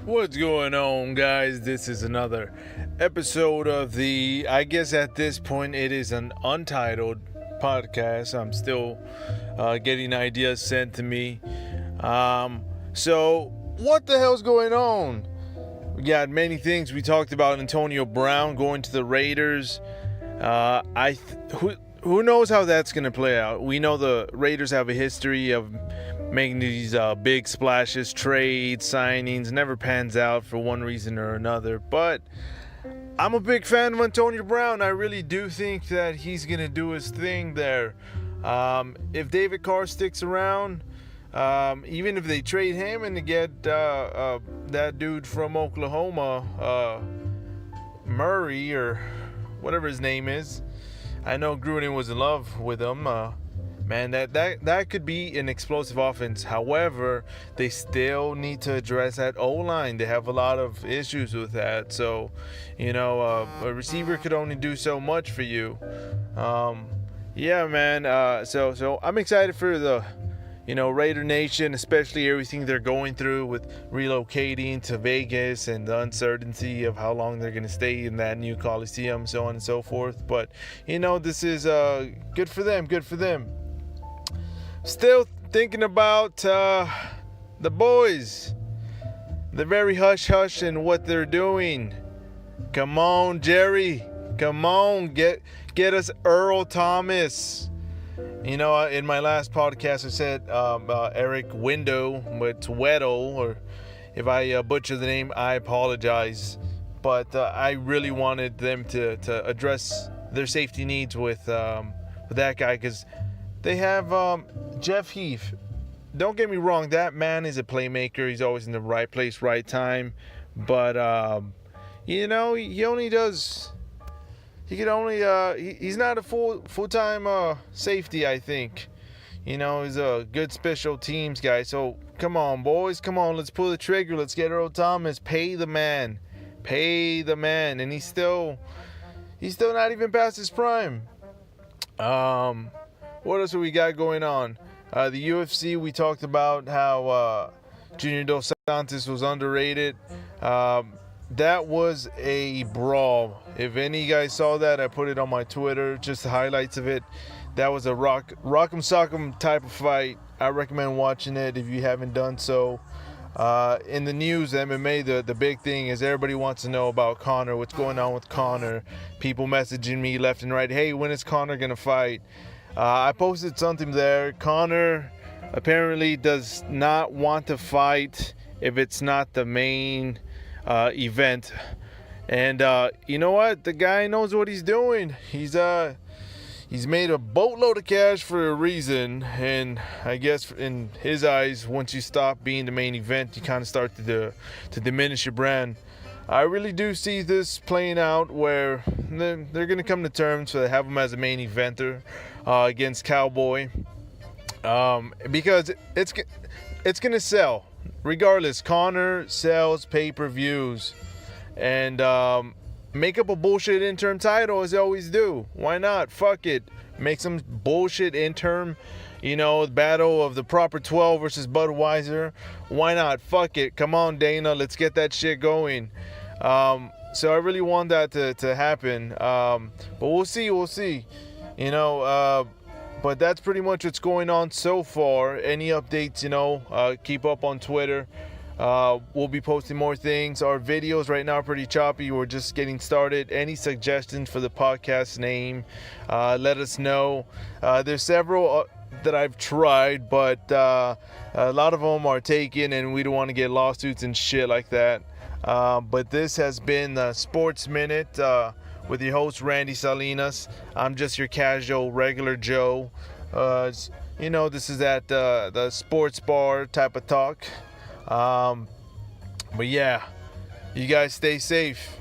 What's going on, guys? This is another episode of I guess at this point it is an untitled podcast. I'm still getting ideas sent to me. So, what the hell's going on? We got many things. We talked about Antonio Brown going to the Raiders. Who knows how that's going to play out? We know the Raiders have a history of making these big splashes, trades, signings. Never pans out for one reason or another. But I'm a big fan of Antonio Brown. I really do think that he's going to do his thing there. If David Carr sticks around, even if they trade him and to get that dude from Oklahoma, Murray or whatever his name is. I know Gruden was in love with him. Man, that could be an explosive offense. However, they still need to address that O-line. They have a lot of issues with that. So, a receiver could only do so much for you. Yeah, man. So I'm excited for the Raider Nation, especially everything they're going through with relocating to Vegas and the uncertainty of how long they're going to stay in that new Coliseum, so on and so forth. But, this is good for them, Still thinking about the boys. They're very hush-hush in what they're doing. Come on, Jerry. Come on, get us Earl Thomas. In my last podcast, I said Eric Window, but it's Weddle, or if I butcher the name, I apologize. But I really wanted them to address their safety needs with that guy, because they have Jeff Heath. Don't get me wrong, that man is a playmaker. He's always in the right place, right time. But, he only does... He's not a full-time safety, I think. He's a good special teams guy. So, come on, boys. Come on, let's pull the trigger. Let's get Earl Thomas. Pay the man. And he's still not even past his prime. What else have we got going on? The UFC, we talked about how Junior Dos Santos was underrated. That was a brawl. If any of you guys saw that, I put it on my Twitter, just the highlights of it. That was a rock'em sock'em type of fight. I recommend watching it if you haven't done so. In the news, MMA, the big thing is everybody wants to know about Conor. What's going on with Conor? People messaging me left and right, hey, when is Conor going to fight? I posted something there. Conor apparently does not want to fight if it's not the main event. And you know what? The guy knows what he's doing. He's made a boatload of cash for a reason, and I guess in his eyes, once you stop being the main event, you kind of start to diminish your brand. I really do see this playing out where they're going to come to terms so they have him as a main eventer against Cowboy, because it's going to sell. Regardless, Conor sells pay-per-views, and make up a bullshit interim title as they always do. Why not? Fuck it. Make some bullshit interim, battle of the proper 12 versus Budweiser. Why not? Fuck it. Come on, Dana. Let's get that shit going. So I really want that to happen. But we'll see. But that's pretty much what's going on so far. Any updates, keep up on Twitter. We'll be posting more things. Our videos right now are pretty choppy. We're just getting started. Any suggestions for the podcast name, let us know. There's several that I've tried, but a lot of them are taken, and we don't want to get lawsuits and shit like that. But this has been the Sports Minute with your host, Randy Salinas. I'm just your casual, regular Joe. This is at the sports bar type of talk. But yeah, you guys stay safe.